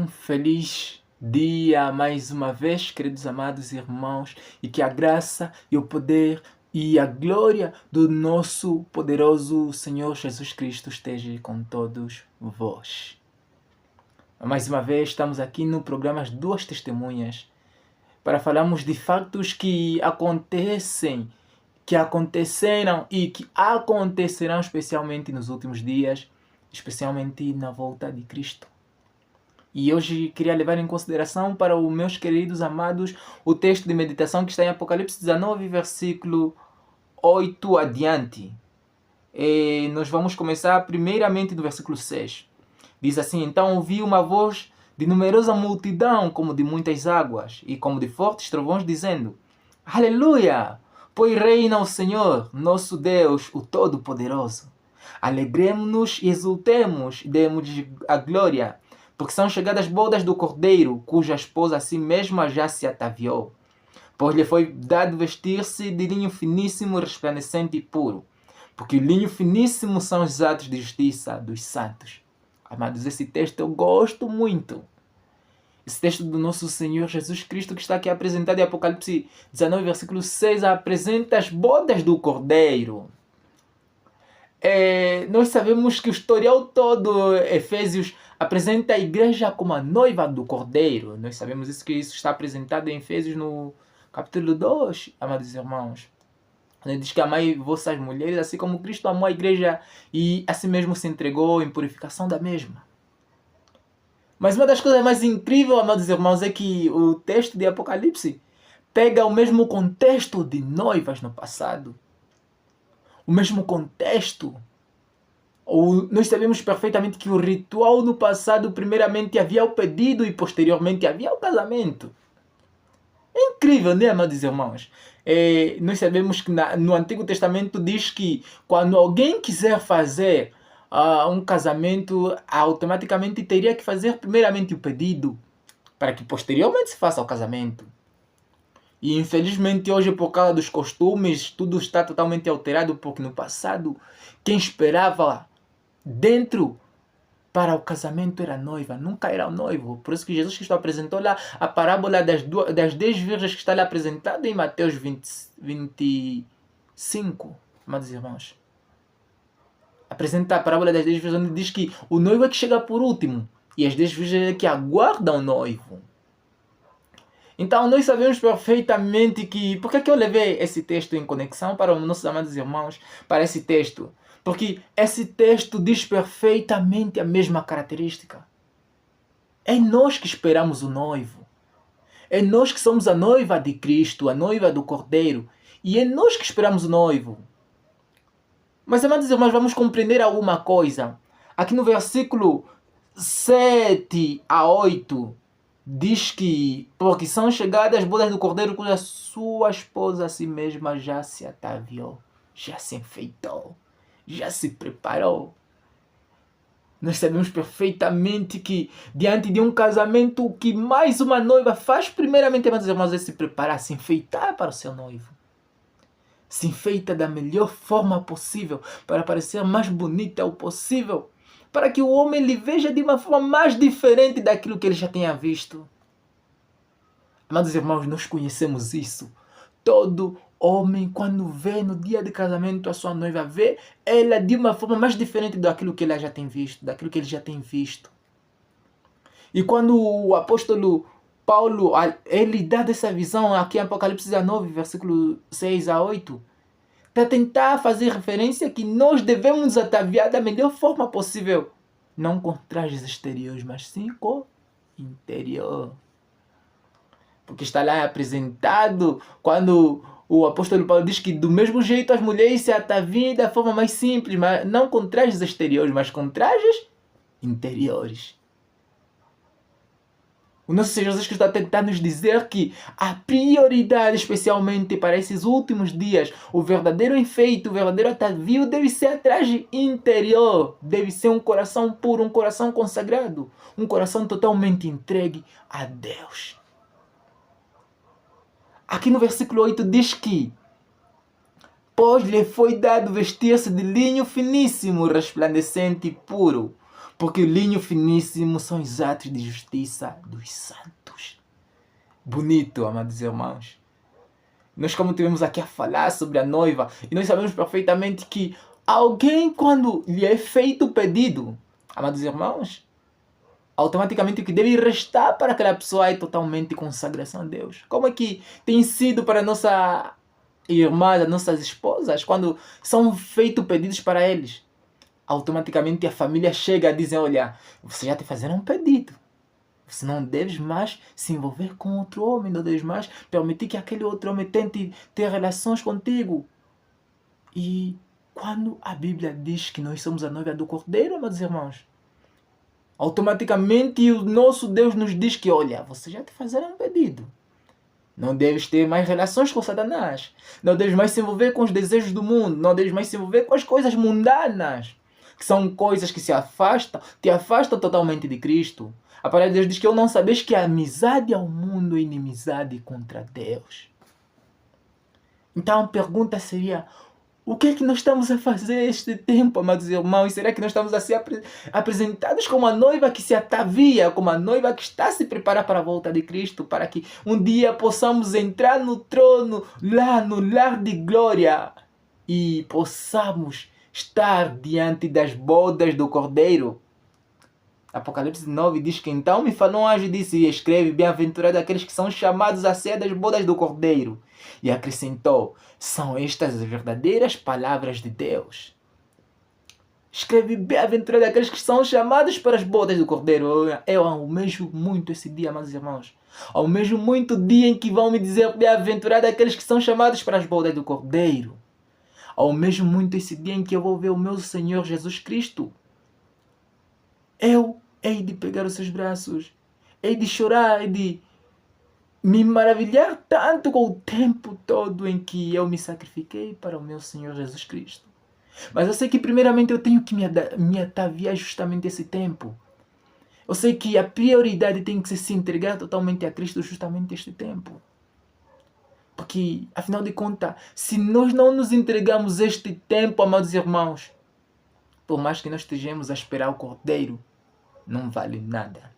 Feliz dia mais uma vez, queridos amados irmãos, e que a graça e o poder e a glória do nosso poderoso Senhor Jesus Cristo esteja com todos vós. Mais uma vez estamos aqui no programa As Duas Testemunhas para falarmos de fatos que acontecem, que aconteceram e que acontecerão especialmente nos últimos dias, especialmente na volta de Cristo. E hoje queria levar em consideração para os meus queridos amados o texto de meditação que está em Apocalipse 19, versículo 8 adiante. E nós vamos começar primeiramente do versículo 6. Diz assim: Então ouvi uma voz de numerosa multidão, como de muitas águas, e como de fortes trovões, dizendo: Aleluia! Pois reina o Senhor, nosso Deus, o Todo-Poderoso. Alegremos-nos e exultemos, demos-lhe a glória, porque são chegadas as bodas do Cordeiro, cuja esposa a si mesma já se ataviou. Pois lhe foi dado vestir-se de linho finíssimo, resplandecente e puro, porque o linho finíssimo são os atos de justiça dos santos. Amados, esse texto eu gosto muito. Esse texto do nosso Senhor Jesus Cristo que está aqui apresentado em Apocalipse 19, versículo 6, apresenta as bodas do Cordeiro. Nós sabemos que o historial todo, Efésios, apresenta a igreja como a noiva do Cordeiro. Nós sabemos isso, que isso está apresentado em Efésios no capítulo 2, amados irmãos. Ele diz que amai vossas mulheres, assim como Cristo amou a igreja e assim mesmo se entregou em purificação da mesma. Mas uma das coisas mais incríveis, amados irmãos, é que o texto de Apocalipse pega o mesmo contexto de noivas no passado. O mesmo contexto. Nós sabemos perfeitamente que o ritual no passado, primeiramente havia o pedido e posteriormente havia o casamento. É incrível, né, amados irmãos? Nós sabemos que no Antigo Testamento diz que quando alguém quiser fazer um casamento, automaticamente teria que fazer primeiramente o pedido, para que posteriormente se faça o casamento. E infelizmente hoje, por causa dos costumes, tudo está totalmente alterado, porque no passado quem esperava dentro para o casamento era a noiva, nunca era o noivo. Por isso que Jesus Cristo apresentou lá a parábola das 10 virgens que está lá apresentada em Mateus 25, amados irmãos. Apresenta a parábola das 10 virgens, onde diz que o noivo é que chega por último e as 10 virgens é que aguardam o noivo. Então nós sabemos perfeitamente que... Por que eu levei esse texto em conexão para os nossos amados irmãos, para esse texto? Porque esse texto diz perfeitamente a mesma característica. É nós que esperamos o noivo. É nós que somos a noiva de Cristo, a noiva do Cordeiro. E é nós que esperamos o noivo. Mas, amados irmãos, vamos compreender alguma coisa. Aqui no versículo 7 a 8, diz que porque são chegadas as bodas do Cordeiro, cuja sua esposa a si mesma já se ataviou, já se enfeitou, já se preparou. Nós sabemos perfeitamente que diante de um casamento, o que mais uma noiva faz, primeiramente, amados irmãos, é se preparar, se enfeitar para o seu noivo. Se enfeita da melhor forma possível, para parecer mais bonita o possível, para que o homem lhe veja de uma forma mais diferente daquilo que ele já tenha visto. Amados irmãos, nós conhecemos isso. Todo homem, quando vê no dia de casamento a sua noiva, vê ela de uma forma mais diferente daquilo que ele já tem visto, daquilo que ele já tem visto. E quando o apóstolo Paulo, ele dá dessa visão aqui em Apocalipse 19, versículo 6 a 8, para tentar fazer referência que nós devemos ataviar da melhor forma possível. Não com trajes exteriores, mas sim com interior. Porque está lá apresentado quando o apóstolo Paulo diz que do mesmo jeito as mulheres se ataviem da forma mais simples, mas não com trajes exteriores, mas com trajes interiores. O nosso Senhor Jesus Cristo está tentando nos dizer que a prioridade, especialmente para esses últimos dias, o verdadeiro enfeite, o verdadeiro atavio deve ser a traje interior. Deve ser um coração puro, um coração consagrado, um coração totalmente entregue a Deus. Aqui no versículo 8 diz que pois lhe foi dado vestir-se de linho finíssimo, resplandecente e puro, porque o linho finíssimo são os atos de justiça dos santos. Bonito, amados irmãos. Nós, como tivemos aqui a falar sobre a noiva, e nós sabemos perfeitamente que alguém, quando lhe é feito o pedido, amados irmãos, automaticamente o que deve restar para aquela pessoa é totalmente consagração a Deus. Como é que tem sido para a nossa irmã, as nossas esposas, quando são feitos pedidos para eles? Automaticamente a família chega a dizer, olha, você já te fizeram um pedido. Você não deves mais se envolver com outro homem, não deves mais permitir que aquele outro homem tente ter relações contigo. E quando a Bíblia diz que nós somos a noiva do Cordeiro, meus irmãos, automaticamente o nosso Deus nos diz que, olha, você já te fizeram um pedido. Não deves ter mais relações com Satanás. Não deves mais se envolver com os desejos do mundo. Não deves mais se envolver com as coisas mundanas, que são coisas que te afastam totalmente de Cristo. A palavra de Deus diz que eu não sabeis que a amizade ao mundo é inimizade contra Deus. Então a pergunta seria, o que é que nós estamos a fazer este tempo, amados irmãos? Será que nós estamos a ser apresentados como a noiva que se atavia, como a noiva que está a se preparar para a volta de Cristo, para que um dia possamos entrar no trono, lá no lar de glória, e possamos estar diante das bodas do Cordeiro? Apocalipse 9 diz que então me falou um anjo e disse, escreve, bem-aventurado aqueles que são chamados a ser das bodas do Cordeiro. E acrescentou, são estas as verdadeiras palavras de Deus. Escreve, bem-aventurado aqueles que são chamados para as bodas do Cordeiro. Eu almejo muito esse dia, meus irmãos. Almejo muito o dia em que vão me dizer, bem-aventurado aqueles que são chamados para as bodas do Cordeiro. Almejo muito esse dia em que eu vou ver o meu Senhor Jesus Cristo. Eu hei de pegar os seus braços, hei de chorar, hei de me maravilhar tanto com o tempo todo em que eu me sacrifiquei para o meu Senhor Jesus Cristo. Mas eu sei que primeiramente eu tenho que me ataviar justamente esse tempo. Eu sei que a prioridade tem que ser se entregar totalmente a Cristo justamente este tempo. Porque, afinal de contas, se nós não nos entregamos este tempo, amados irmãos, por mais que nós estejamos a esperar o Cordeiro, não vale nada.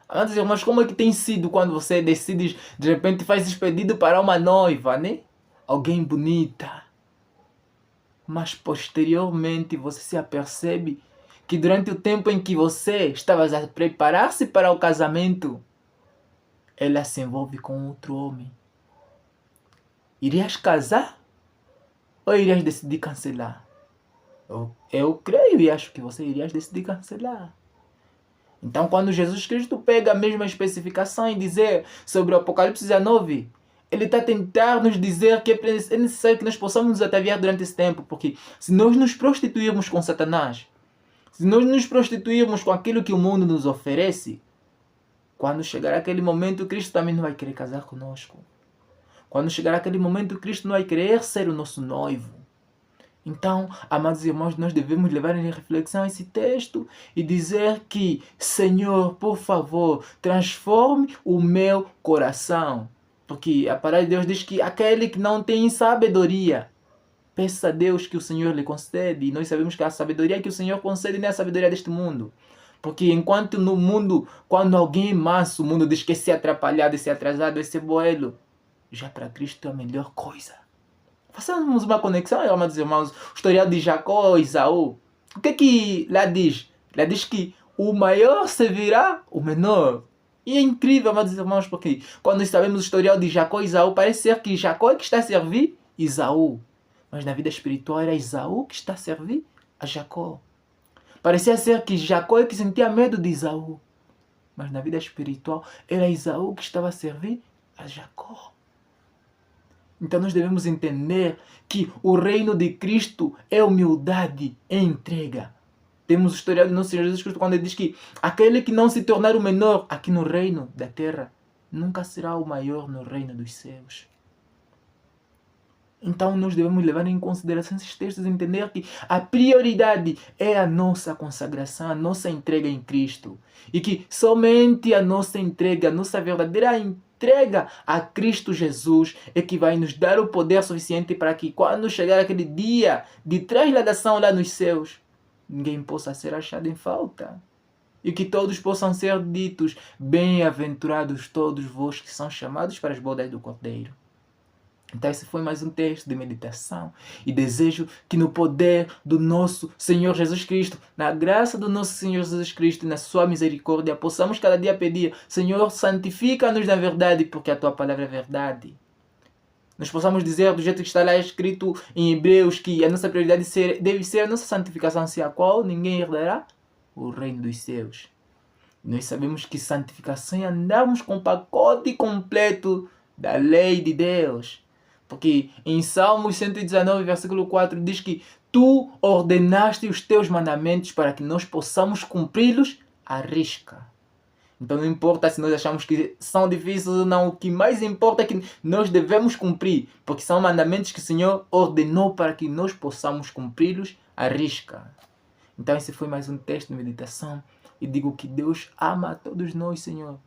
Amados irmãos, como é que tem sido quando você decide, de repente faz esse pedido para uma noiva, né? Alguém bonita. Mas posteriormente você se apercebe que durante o tempo em que você estava a preparar-se para o casamento, ela se envolve com outro homem. Irias casar? Ou irias decidir cancelar? Eu creio e acho que você irias decidir cancelar. Então, quando Jesus Cristo pega a mesma especificação e dizer sobre o Apocalipse 19, ele está a tentar nos dizer que é necessário que nós possamos nos ataviar durante esse tempo, porque se nós nos prostituirmos com Satanás, se nós nos prostituirmos com aquilo que o mundo nos oferece, quando chegar aquele momento, Cristo também não vai querer casar conosco. Quando chegar aquele momento, Cristo não vai querer ser o nosso noivo. Então, amados irmãos, nós devemos levar em reflexão esse texto e dizer que, Senhor, por favor, transforme o meu coração. Porque a palavra de Deus diz que aquele que não tem sabedoria, peça a Deus que o Senhor lhe concede. E nós sabemos que a sabedoria que o Senhor concede não é a sabedoria deste mundo. Porque enquanto no mundo, quando alguém é manso, o mundo diz que é ser atrapalhado, é ser atrasado, é ser boelo, já para Cristo é a melhor coisa. Façamos uma conexão, amados irmãos. O historial de Jacó e Esaú. O que lá diz? Lá diz que o maior servirá o menor. E é incrível, amados irmãos, porque quando sabemos o historial de Jacó e Esaú, parece ser que Jacó é que está a servir Esaú. Mas na vida espiritual era Esaú que está a servir a Jacó. Parecia ser que Jacó é que sentia medo de Esaú. Mas na vida espiritual era Esaú que estava a servir a Jacó. Então nós devemos entender que o reino de Cristo é humildade, é entrega. Temos o historial do nosso Senhor Jesus Cristo quando ele diz que aquele que não se tornar o menor aqui no reino da terra, nunca será o maior no reino dos céus. Então nós devemos levar em consideração esses textos e entender que a prioridade é a nossa consagração, a nossa entrega em Cristo. E que somente a nossa entrega, a nossa verdadeira entrega a Cristo Jesus é que vai nos dar o poder suficiente para que quando chegar aquele dia de transladação lá nos céus, ninguém possa ser achado em falta. E que todos possam ser ditos: bem-aventurados todos vós que são chamados para as bodas do Cordeiro. Então esse foi mais um texto de meditação. E desejo que no poder do nosso Senhor Jesus Cristo, na graça do nosso Senhor Jesus Cristo e na sua misericórdia, possamos cada dia pedir: Senhor, santifica-nos na verdade, porque a tua palavra é verdade. Nós possamos dizer do jeito que está lá escrito em Hebreus, que a nossa prioridade deve ser a nossa santificação, sem a qual ninguém herdará o reino dos céus. Nós sabemos que santificação é andarmos com o pacote completo da lei de Deus. Porque em Salmos 119, versículo 4, diz que tu ordenaste os teus mandamentos para que nós possamos cumpri-los à risca. Então não importa se nós achamos que são difíceis ou não, o que mais importa é que nós devemos cumprir, porque são mandamentos que o Senhor ordenou para que nós possamos cumpri-los à risca. Então esse foi mais um texto de meditação. E digo que Deus ama a todos nós, Senhor.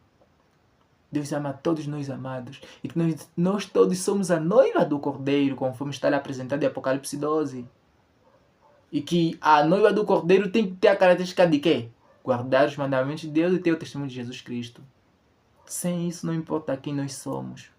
Deus ama a todos nós, amados. E que nós todos somos a noiva do Cordeiro, conforme está lá apresentado em Apocalipse 12. E que a noiva do Cordeiro tem que ter a característica de quê? Guardar os mandamentos de Deus e ter o testemunho de Jesus Cristo. Sem isso, não importa quem nós somos,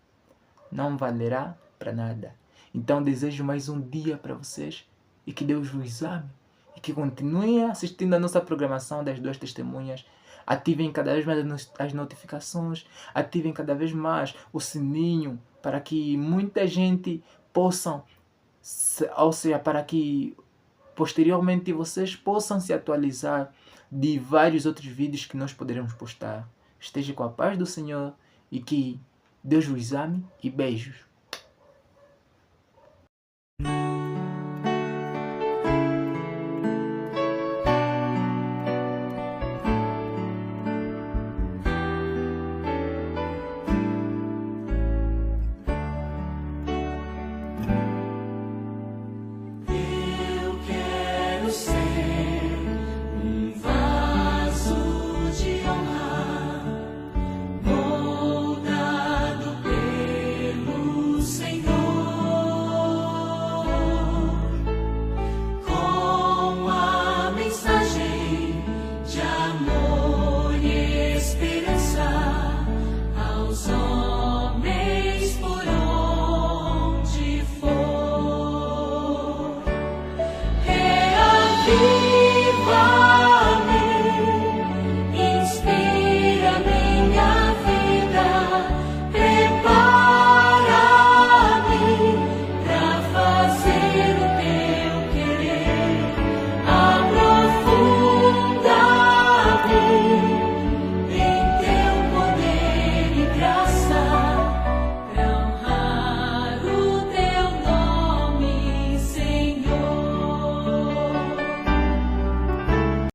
não valerá para nada. Então desejo mais um dia para vocês e que Deus vos ame. E que continuem assistindo a nossa programação das duas testemunhas. Ativem cada vez mais as notificações. Ativem cada vez mais o sininho para que muita gente possa, ou seja, para que posteriormente vocês possam se atualizar de vários outros vídeos que nós poderemos postar. Esteja com a paz do Senhor e que Deus vos ame e beijos.